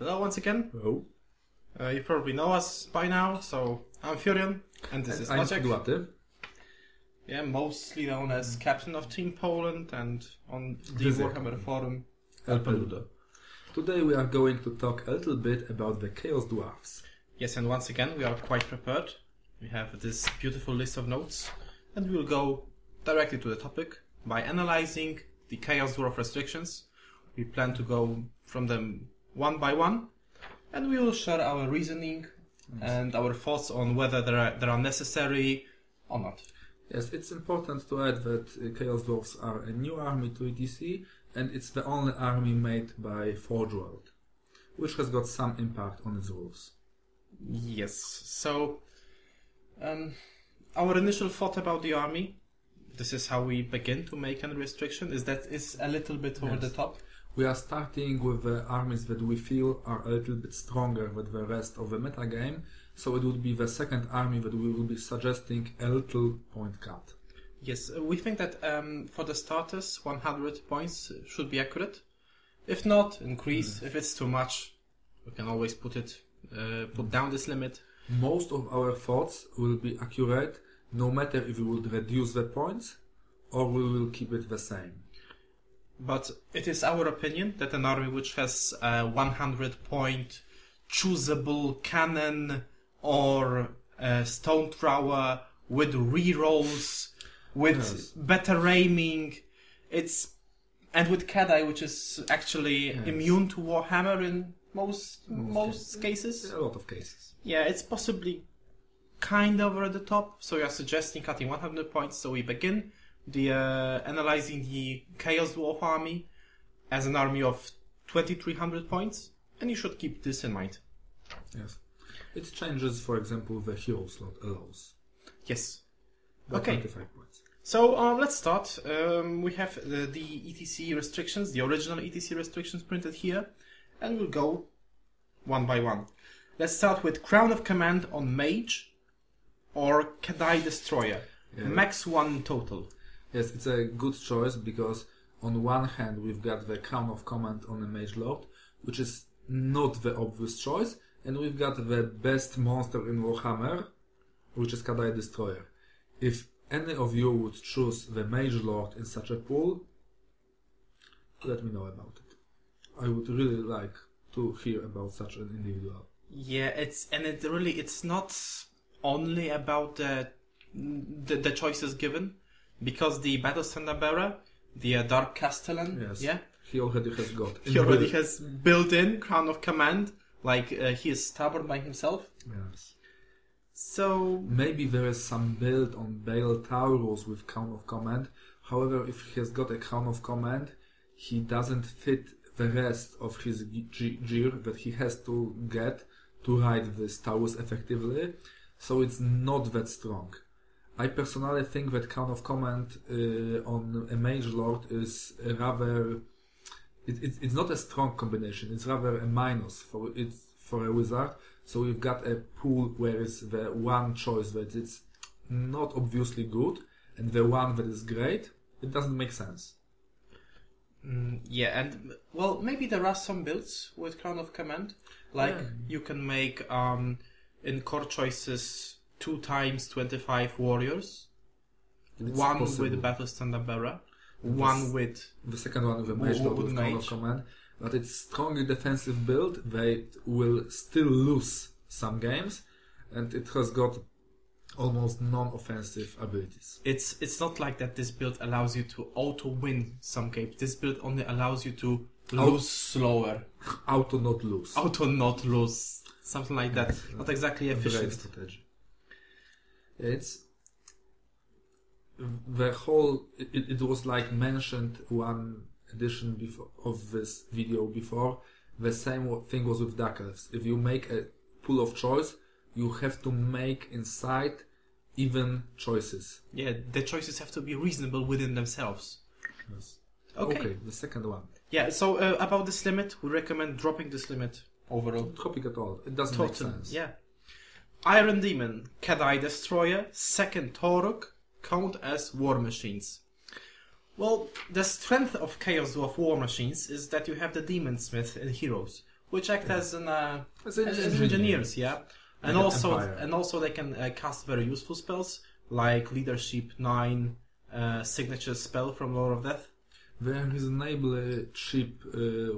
Hello once again. Hello. You probably know us by now, so I'm Furion, and this is I'm Maciek. Kudłaty. Yeah, mostly known as captain of Team Poland and on the Visit. Warhammer forum. Peludo. Today we are going to talk a little bit about the Chaos Dwarfs. Yes, and once again we are quite prepared. We have this beautiful list of notes, and we will go directly to the topic by analyzing the Chaos Dwarf restrictions. We plan to go from them one by one, and we will share our reasoning and our thoughts on whether they are necessary or not. Yes, it's important to add that Chaos Dwarfs are a new army to ETC, and it's the only army made by Forge World, which has got some impact on its rules. Yes, so our initial thought about the army, this is how we begin to make a restriction, is that it's a little bit over the top. We are starting with the armies that we feel are a little bit stronger than the rest of the metagame, so it would be the second army that we will be suggesting a little point cut. Yes, we think that for the starters, 100 points should be accurate. If not, increase. If it's too much, we can always put down this limit. Most of our thoughts will be accurate, no matter if we would reduce the points or we will keep it the same. But it is our opinion that an army which has a 100-point choosable cannon or a stone thrower with rerolls, with better aiming, and with Kedai, which is actually immune to Warhammer in most cases. A lot of cases. Yeah, it's possibly kind of over the top. So we are suggesting cutting 100 points. So we begin analyzing the Chaos Dwarf army as an army of 2300 points, and you should keep this in mind. Yes. It changes, for example, the hero slot allows. Yes. But Okay. 25 points. So let's start. We have the ETC restrictions, the original ETC restrictions printed here, and we'll go one by one. Let's start with Crown of Command on Mage or Kedai Destroyer. Yeah. Max 1 total. Yes, it's a good choice because on one hand we've got the Crown of Command on a Mage Lord, which is not the obvious choice, and we've got the best monster in Warhammer, which is Kedai Destroyer. If any of you would choose the Mage Lord in such a pool, let me know about it. I would really like to hear about such an individual. Yeah, it's not only about the choices given, because the Battle Standard Bearer, the Dark Castellan, he already has got. He already has built-in Crown of Command, like he is stubborn by himself. Yes. So maybe there is some build on Bale Taurus with Crown of Command. However, if he has got a Crown of Command, he doesn't fit the rest of his gear that he has to get to ride this Taurus effectively. So it's not that strong. I personally think that Crown of Command on a Mage Lord is rather... It's not a strong combination. It's rather a minus for a wizard. So we've got a pool where it's the one choice that it's not obviously good, and the one that is great. It doesn't make sense. Yeah, and well, maybe there are some builds with Crown of Command. Like you can make in core choices 2 times 25 warriors, one possible. with Battle Standard Bearer, one with the second one with the Mage Lord with Crown of Command. But it's strongly defensive build. They will still lose some games, and it has got almost non-offensive abilities. It's not like that this build allows you to auto-win some games. This build only allows you to lose slower. Auto not lose. Auto not lose. Something like that. Not exactly efficient. Strategy. It's the whole... It was like mentioned one edition before of this video before. The same thing was with Dark Elves. If you make a pool of choice, you have to make inside even choices. Yeah, the choices have to be reasonable within themselves. Yes. Okay, the second one. Yeah, so about this limit, we recommend dropping this limit overall. Not dropping at all. It doesn't make sense. Yeah. Iron Demon, Kedai Destroyer, second Toruk, count as war machines. Well, the strength of Chaos Dwarf war machines is that you have the Demon Smith in Heroes, which act as As engineers, yeah, and Like also they can cast very useful spells like Leadership 9, Signature spell from Lore of Death. They are reasonably cheap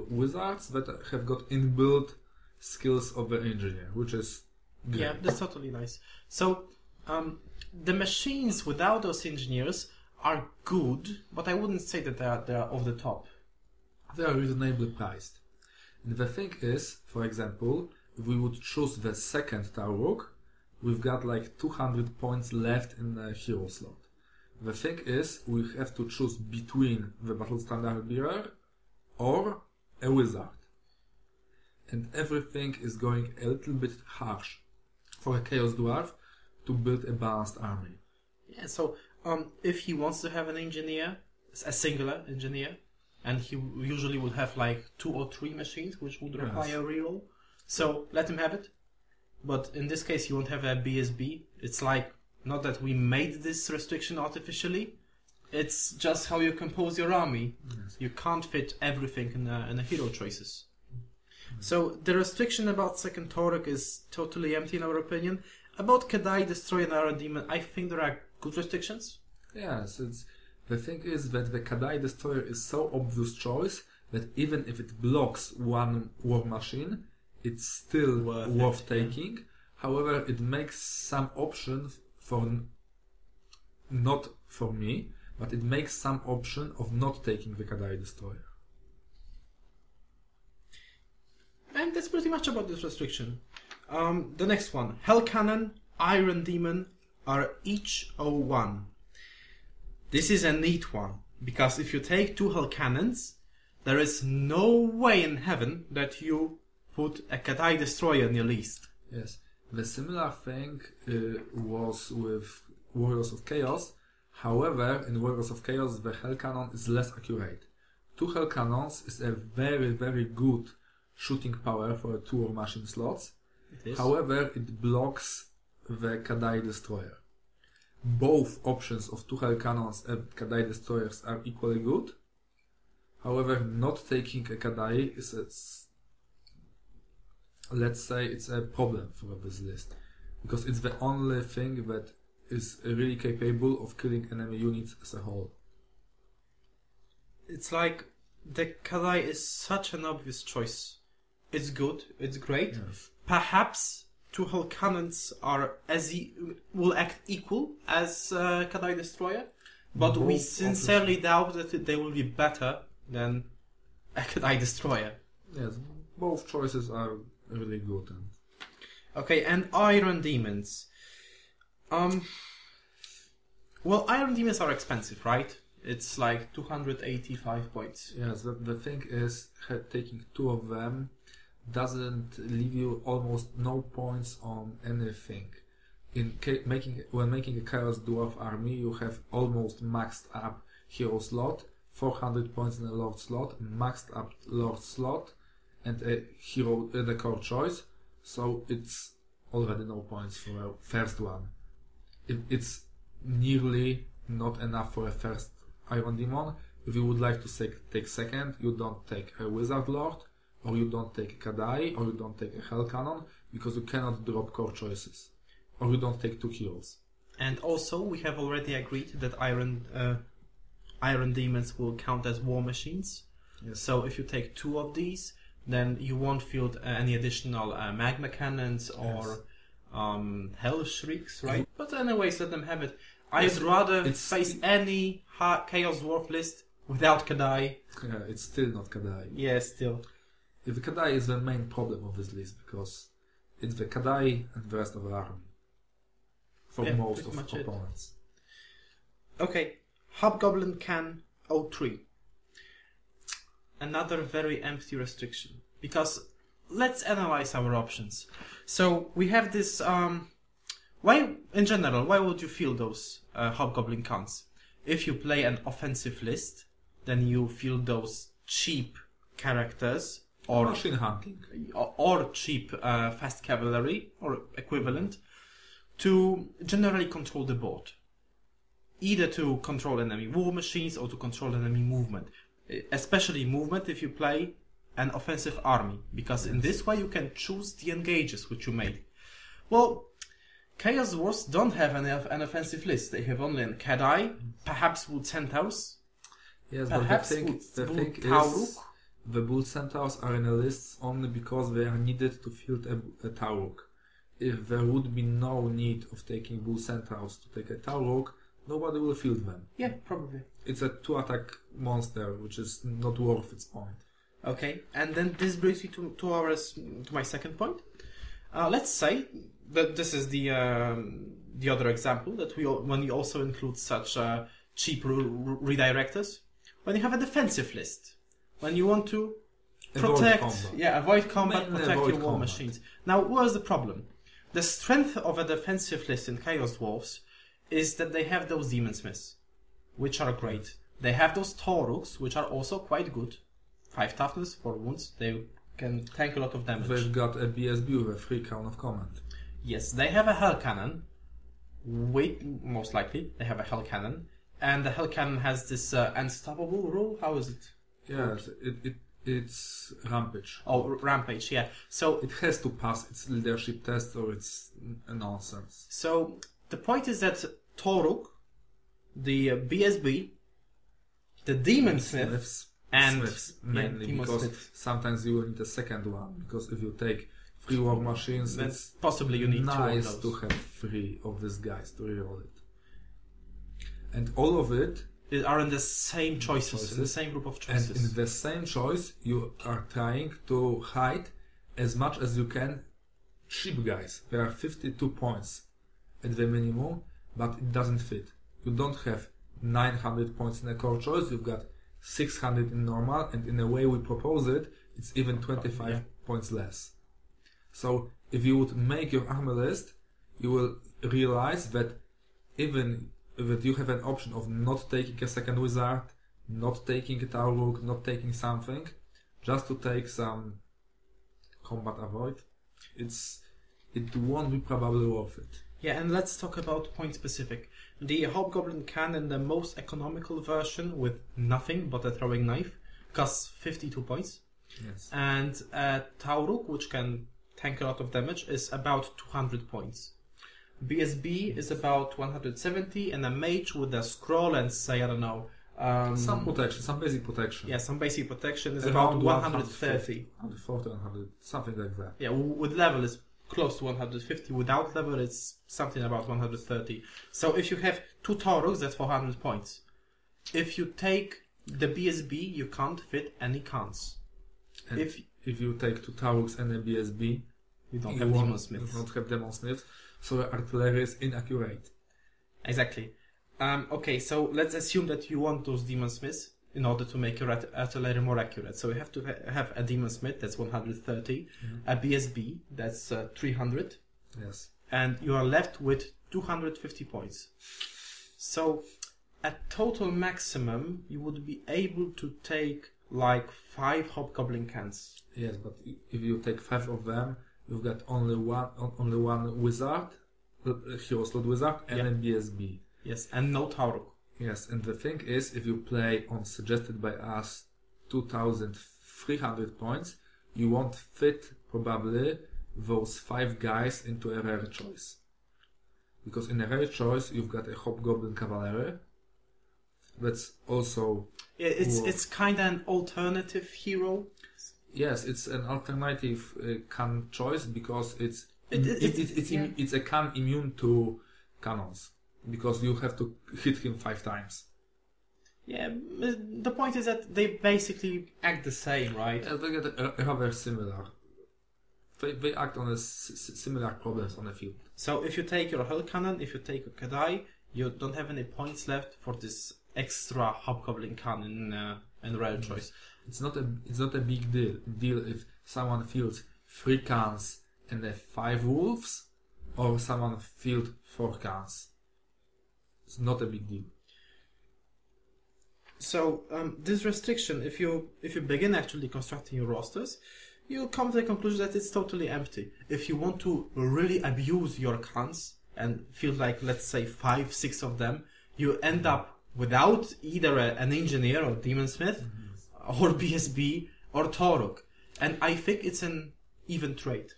wizards that have got inbuilt skills of the engineer, which is great. Yeah, that's totally nice. So the machines without those engineers are good, but I wouldn't say that they are off the top. They are reasonably priced. And the thing is, for example, if we would choose the second Tauruk, we've got like 200 points left in the hero slot. The thing is, we have to choose between the Battle Standard Bearer or a wizard. And everything is going a little bit harsh for a Chaos Dwarf to build a balanced army. Yeah, so if he wants to have an engineer, a singular engineer, and he usually would have like 2 or 3 machines which would require a reroll, so let him have it. But in this case, you won't have a BSB. It's like, not that we made this restriction artificially, it's just how you compose your army. Yes. You can't fit everything in the hero choices. So the restriction about second Tauruk is totally empty in our opinion. About Kadai, Destroy and Iron Demon, I think there are good restrictions. Yes, the thing is that the Kadai Destroyer is so obvious choice that even if it blocks one war machine, it's still worth taking. Yeah. However, it makes some options for, not for me, but it makes some option of not taking the Kadai Destroyer. And that's pretty much about this restriction. The next one, Hell Cannon, Iron Demon are each 01. This is a neat one, because if you take 2 Hell Cannons, there is no way in heaven that you put a Kadai Destroyer in your list. Yes, the similar thing was with Warriors of Chaos. However, in Warriors of Chaos, the Hell Cannon is less accurate. 2 Hell Cannons is a very, very good shooting power for 2 war machine slots. However, it blocks the Kadai Destroyer. Both options of 2 Hell Cannons and Kadai Destroyers are equally good. However, not taking a Kadai is let's say it's a problem for this list. Because it's the only thing that is really capable of killing enemy units as a whole. It's like the Kadai is such an obvious choice. It's good, it's great. Yes. Perhaps 2 Hell Cannons are will act equal as Kadai Destroyer, but we sincerely doubt that they will be better than a Kadai Destroyer. Yes, both choices are really good. Okay, and Iron Demons. Well, Iron Demons are expensive, right? It's like 285 points. Yes, the thing is, taking 2 of them doesn't leave you almost no points on anything. When making a Chaos Dwarf army, you have almost maxed up hero slot, 400 points in a Lord slot, maxed up Lord slot, and a hero the core choice. So it's already no points for a first one. It's nearly not enough for a first Iron Demon. If you would like to take second, you don't take a Wizard Lord, or you don't take a Kadai, or you don't take a Hell Cannon, because you cannot drop core choices. Or you don't take 2 heroes. And also, we have already agreed that Iron Demons will count as war machines. Yes. So if you take 2 of these, then you won't field any additional Magma Cannons or Hell Shrieks, right? But anyways, let them have it. I'd rather face any Chaos Dwarf list without Kadai. Yeah, it's still not Kadai. Yeah, still. If the Kadai is the main problem of this list, because it's the Kadai and the rest of the army. For most of opponents. Okay, Hobgoblin Can 03. Another very empty restriction. Because let's analyze our options. So we have this... why would you field those Hobgoblin Cans? If you play an offensive list, then you field those cheap characters or machine hunting or cheap fast cavalry or equivalent to generally control the board, either to control enemy war machines or to control enemy movement, especially movement if you play an offensive army, because in this way you can choose the engages which you made. Well, Chaos Dwarfs don't have an offensive list. They have only an Kudłaty, perhaps Wood Centaurs. Yes, perhaps but the thing Tauruk. is, the Bull Centaurs are in the lists only because they are needed to field a Tauruk. If there would be no need of taking Bull Centaurs to take a Tauruk, nobody will field them. Yeah, probably. It's a 2-attack monster, which is not worth its point. Okay, and then this brings me to my second point. Let's say that this is the other example, that when you also include such cheap redirectors. When you have a defensive list, when you want to avoid combat, protect your war machines. Now, what's the problem? The strength of a defensive list in Chaos Dwarfs is that they have those Demon Smiths, which are great. They have those Tauruks, which are also quite good. 5 toughness, 4 wounds. They can tank a lot of damage. They've got a BSB with a 3 count of command. Yes, they have a Hell Cannon. Most likely, they have a Hell Cannon. And the Hell Cannon has this unstoppable rule. How is it? Yes, it's Rampage. Oh, Rampage, yeah. So it has to pass its leadership test or it's a nonsense. So the point is that Tauruk, the BSB, the Demon Smiths, and Smiths mainly, because sometimes you will need a second one. Because if you take 3 war machines, then it's possibly you need nice 2 of to those. have 3 of these guys to reroll it. And all of it are in the same choices, in the same group of choices. And in the same choice, you are trying to hide as much as you can cheap guys. There are 52 points at the minimum, but it doesn't fit. You don't have 900 points in a core choice, you've got 600 in normal, and in the way we propose it, it's even 25 points less. So if you would make your army list, you will realize that even that you have an option of not taking a second wizard, not taking a Tauruk, not taking something, just to take some combat avoid. It won't be probably worth it. Yeah, and let's talk about point specific. The Hobgoblin Cannon, the most economical version with nothing but a throwing knife, costs 52 points. Yes. And Tauruk, which can tank a lot of damage, is about 200 points. BSB is about 170, and a mage with a scroll and say, I don't know... some protection, some basic protection. Yeah, some basic protection is about 130. 140, 100, something like that. Yeah, with level is close to 150. Without level it's something about 130. So if you have 2 Tauruks, that's 400 points. If you take the BSB, you can't fit any cons. And if you take 2 Tauruks and a BSB, you don't have Demon Smiths. You don't have Demon Smiths. So the artillery is inaccurate. Exactly. Okay, so let's assume that you want those Demon Smiths in order to make your artillery more accurate. So you have to have a Demon Smith, that's 130, a BSB, that's 300. Yes. And you are left with 250 points. So at total maximum, you would be able to take like 5 Hobgoblin cans. Yes, but if you take 5 of them, you've got only one wizard, hero slot wizard, and a BSB. Yes, and no Tauruk. Yes, and the thing is, if you play on suggested by us 2,300 points, you won't fit probably those 5 guys into a rare choice. Because in a rare choice, you've got a Hobgoblin Cavalry. That's also... Yeah, it's kind of an alternative hero. Yes, it's an alternative can choice because it's a can immune to cannons because you have to hit him 5 times. Yeah, the point is that they basically act the same, right? Yeah, they get rather similar. They act on similar problems on the field. So if you take your Hell Cannon, if you take a Kudłaty, you don't have any points left for this extra Hobgoblin Cannon and rare choice. It's not a big deal if someone fields 3 cans and 5 wolves, or someone field 4 cans. It's not a big deal. So this restriction, if you begin actually constructing your rosters, you come to the conclusion that it's totally empty. If you want to really abuse your cans and field like, let's say, 5, 6 of them, you end up without either an engineer or demon smith or BSB or Toruk. And I think it's an even trade.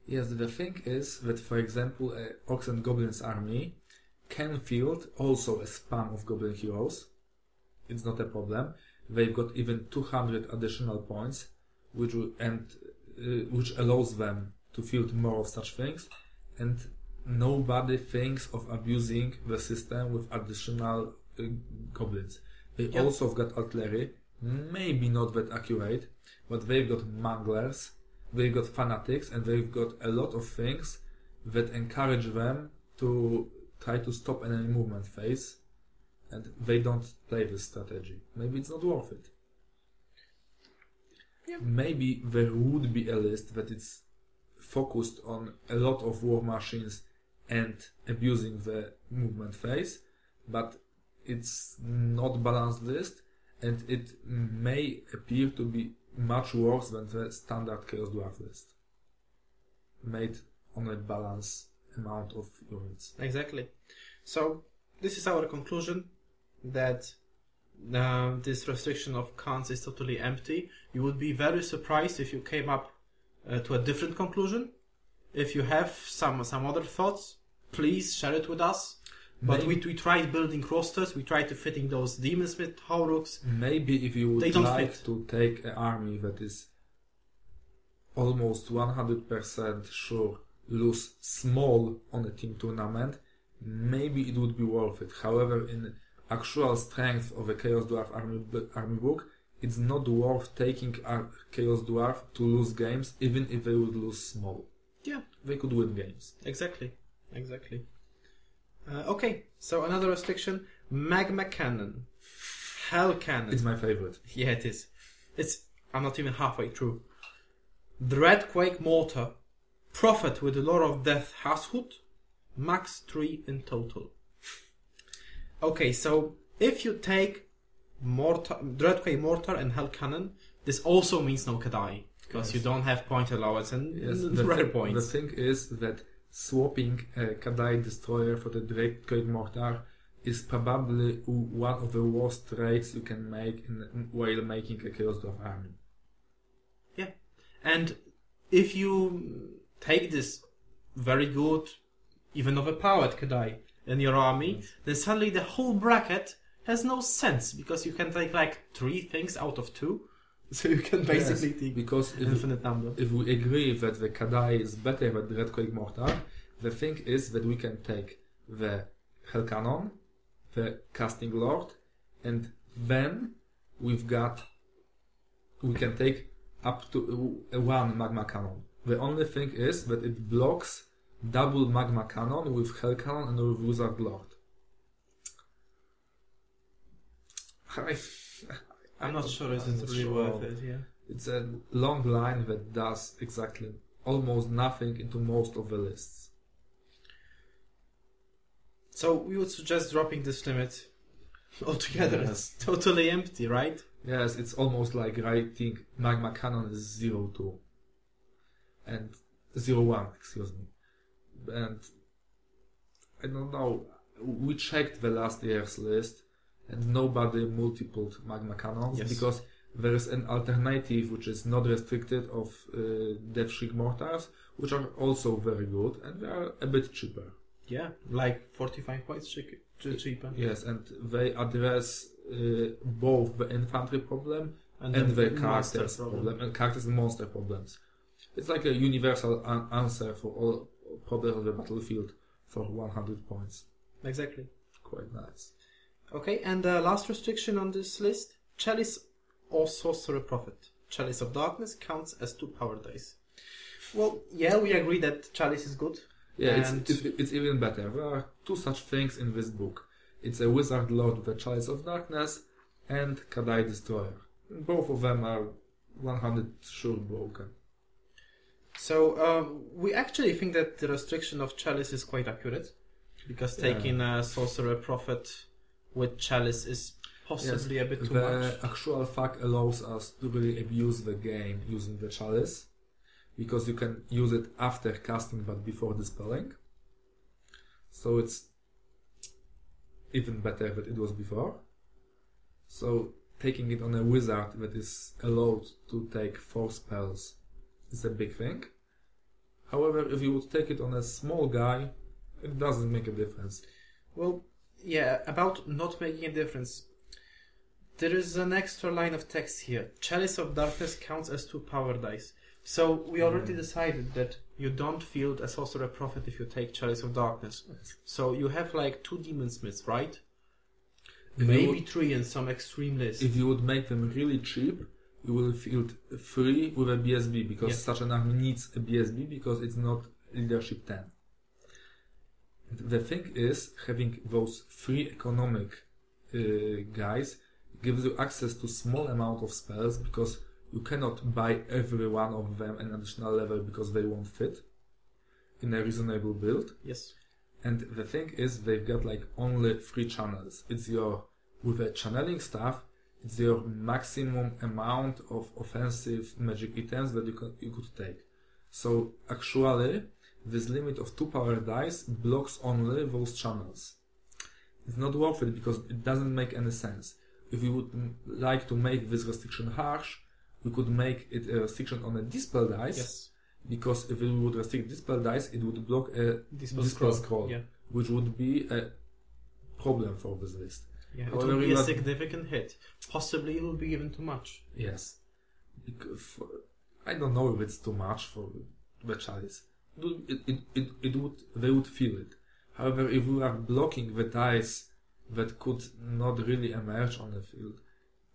Yes, the thing is that, for example, Orcs and Goblins army can field also a spam of Goblin heroes. It's not a problem. They've got even 200 additional points, which allows them to field more of such things, and nobody thinks of abusing the system with additional goblins. They also have got artillery, maybe not that accurate, but they've got manglers, they've got fanatics, and they've got a lot of things that encourage them to try to stop enemy movement phase, and they don't play this strategy. Maybe it's not worth it. Yeah. Maybe there would be a list that it's focused on a lot of war machines and abusing the movement phase, but it's not balanced list, and it may appear to be much worse than the standard Chaos Dwarf list, made on a balanced amount of units. Exactly. So this is our conclusion, that this restriction of cons is totally empty. You would be very surprised if you came up to a different conclusion. If you have some other thoughts, please share it with us. But we tried building rosters, we tried to fitting those demons with Tauruks. Maybe if you would like to take an army that is almost 100% sure lose small on a team tournament, maybe it would be worth it. However, in actual strength of a Chaos Dwarf army book, it's not worth taking a Chaos Dwarf to lose games, even if they would lose small. Yeah. They could win games. Exactly. Okay, so another restriction, Magma Cannon. Hell Cannon. It's my favorite. Yeah, it is. I'm not even halfway through. Dreadquake Mortar. Prophet with the Lore of Death Hashut. Max 3 in total. Okay, so if you take Dreadquake Mortar and Hell Cannon, this also means no Kadai, because you don't have point allowance and rare points. The thing is that swapping a Kadai Destroyer for the Dreadquake Mortar is probably one of the worst trades you can make while making a Chaos Dwarf army. Yeah, and if you take this very good, even overpowered Kadai in your army, then suddenly the whole bracket has no sense, because you can take like 3 things out of 2. So you can basically take because infinite number. If we agree that the Kadai is better than the Dreadquake Mortar, the thing is that we can take the Hell Cannon, the Casting Lord, and then we can take up to 1 Magma Cannon. The only thing is that it blocks double Magma Cannon with Hell Cannon and with Wizard Lord. I'm not sure it's really worth it, yeah. It's a long line that does exactly almost nothing into most of the lists. So we would suggest dropping this limit altogether. Yes. It's totally empty, right? Yes, it's almost like writing Magma Cannon is 0-2 and 0-1, excuse me. And I don't know, we checked the last year's list and nobody multipled Magma Cannons, because there is an alternative which is not restricted of Death Shriek Mortars, which are also very good and they are a bit cheaper. Yeah, like 45 points cheaper. Yes, and they address both the infantry problem and the characters problem, and characters and monster problems. It's like a universal answer for all problems of the battlefield for 100 points. Exactly. Quite nice. Okay, and the last restriction on this list, Chalice or Sorcerer Prophet. Chalice of Darkness counts as 2 power dice. Well, yeah, we agree that Chalice is good. Yeah, it's even better. There are 2 such things in this book. It's a Wizard Lord with a Chalice of Darkness and Kadai Destroyer. Both of them are 100 sure broken. So, we actually think that the restriction of Chalice is quite accurate, because taking a Sorcerer Prophet with Chalice is possibly a bit too much. The actual fact allows us to really abuse the game using the Chalice, because you can use it after casting but before dispelling. So it's even better than it was before. So taking it on a wizard that is allowed to take 4 spells is a big thing. However, if you would take it on a small guy, it doesn't make a difference. Well, yeah, about not making a difference. There is an extra line of text here. Chalice of Darkness counts as 2 power dice. So we already decided that you don't field a Sorcerer Prophet if you take Chalice of Darkness. Yes. So you have like 2 Demon Smiths, right? If Maybe 3 in some extreme list. If you would make them really cheap, you will field 3 with a BSB, because such an army needs a BSB because it's not leadership 10. And the thing is, having those 3 economic guys gives you access to small amount of spells, because you cannot buy every one of them an additional level because they won't fit in a reasonable build. Yes. And the thing is, they've got like only 3 channels. It's your, with a channeling staff, it's your maximum amount of offensive magic items that you could take. So actually, this limit of 2 power dice blocks only those channels. It's not worth it because it doesn't make any sense. If you would like to make this restriction harsh, we could make it a restriction on a dispel dice. Yes. Because if we would restrict dispel dice, it would block a dispel scroll, which would be a problem for this list. Yeah, it would be a significant hit. Possibly it would be even too much. Yes. I don't know if it's too much for the Chalice. They would feel it. However, if we are blocking the dice that could not really emerge on the field,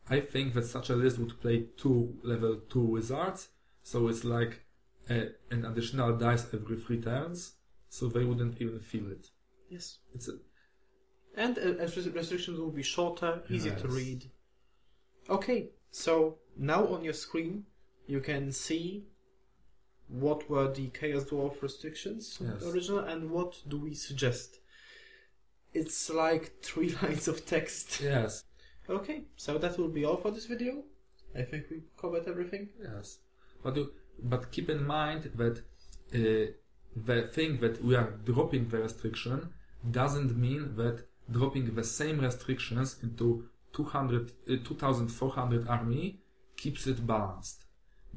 I think that such a list would play 2 level 2 wizards, so it's like an additional dice every 3 turns, so they wouldn't even feel it. Yes. And restrictions will be shorter, easier to read. Okay, so now on your screen you can see what were the Chaos Dwarf restrictions original and what do we suggest. It's like 3 lines of text. Yes. Okay, so that will be all for this video. I think we covered everything. Yes. But keep in mind that the thing that we are dropping the restriction doesn't mean that dropping the same restrictions into 2,400 army keeps it balanced.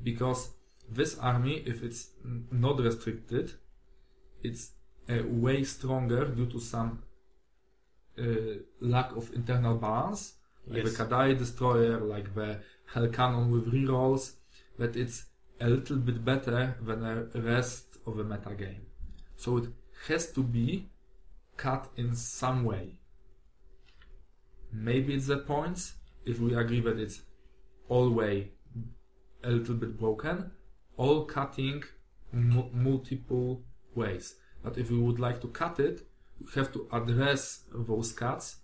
Because this army, if it's not restricted, it's way stronger due to some lack of internal balance. Like the Kadai Destroyer, like the Hell Cannon with rerolls, that it's a little bit better than the rest of the metagame. So it has to be cut in some way. Maybe it's the points, if we agree that it's all way a little bit broken, all cutting multiple ways. But if we would like to cut it, we have to address those cuts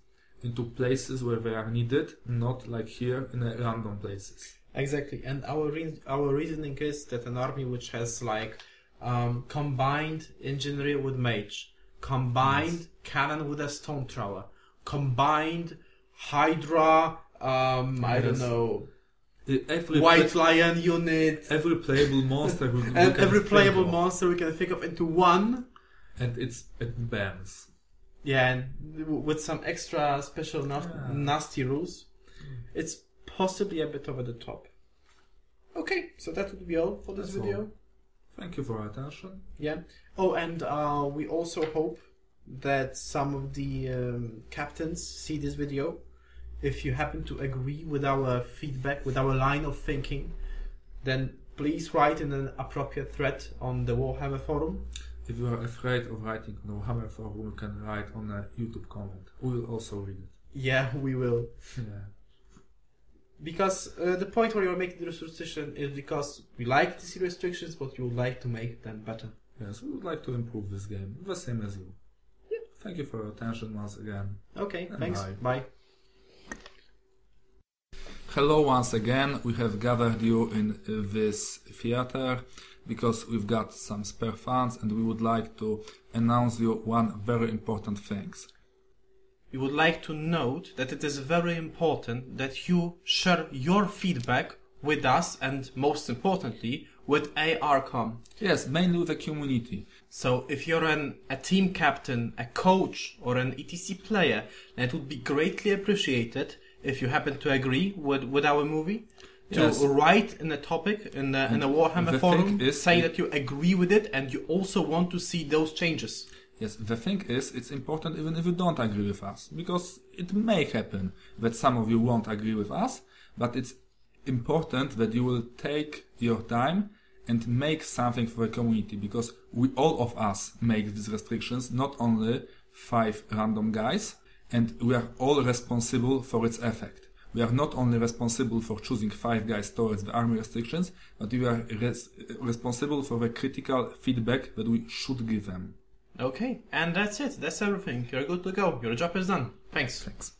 into places where they are needed, not like here in a random places. Exactly, and our reasoning is that an army which has like combined engineer with mage, combined cannon with a stone thrower, combined Hydra, I don't know, White Lion unit, every playable monster monster we can think of into one, and it bans. Yeah, and with some extra special nasty rules, it's possibly a bit over the top. Okay, so that would be all for this video. All. Thank you for your attention. Yeah. Oh, and we also hope that some of the captains see this video. If you happen to agree with our feedback, with our line of thinking, then please write in an appropriate thread on the Warhammer forum. If you are afraid of writing on the Warhammer forum, you can write on a YouTube comment. We will also read it. Yeah, we will. Yeah. Because the point where you're making the restriction is because we like to see restrictions, but you would like to make them better. Yes, we would like to improve this game, the same as you. Yeah. Thank you for your attention once again. Okay, and thanks. Bye. Hello once again. We have gathered you in this theater because we've got some spare funds and we would like to announce you one very important thing. We would like to note that it is very important that you share your feedback with us and most importantly with ARCOM. Yes, mainly with the community. So if you're a team captain, a coach or an ETC player, then it would be greatly appreciated if you happen to agree with our movie, to Yes. write in a topic in the Warhammer the forum, thing is, say that you agree with it and you also want to see those changes. Yes, the thing is, it's important even if you don't agree with us, because it may happen that some of you won't agree with us, but it's important that you will take your time and make something for the community, because we all of us make these restrictions, not only 5 random guys, and we are all responsible for its effect. We are not only responsible for choosing 5 guys towards the army restrictions, but we are responsible for the critical feedback that we should give them. Okay, and that's it. That's everything. You're good to go. Your job is done. Thanks. Thanks.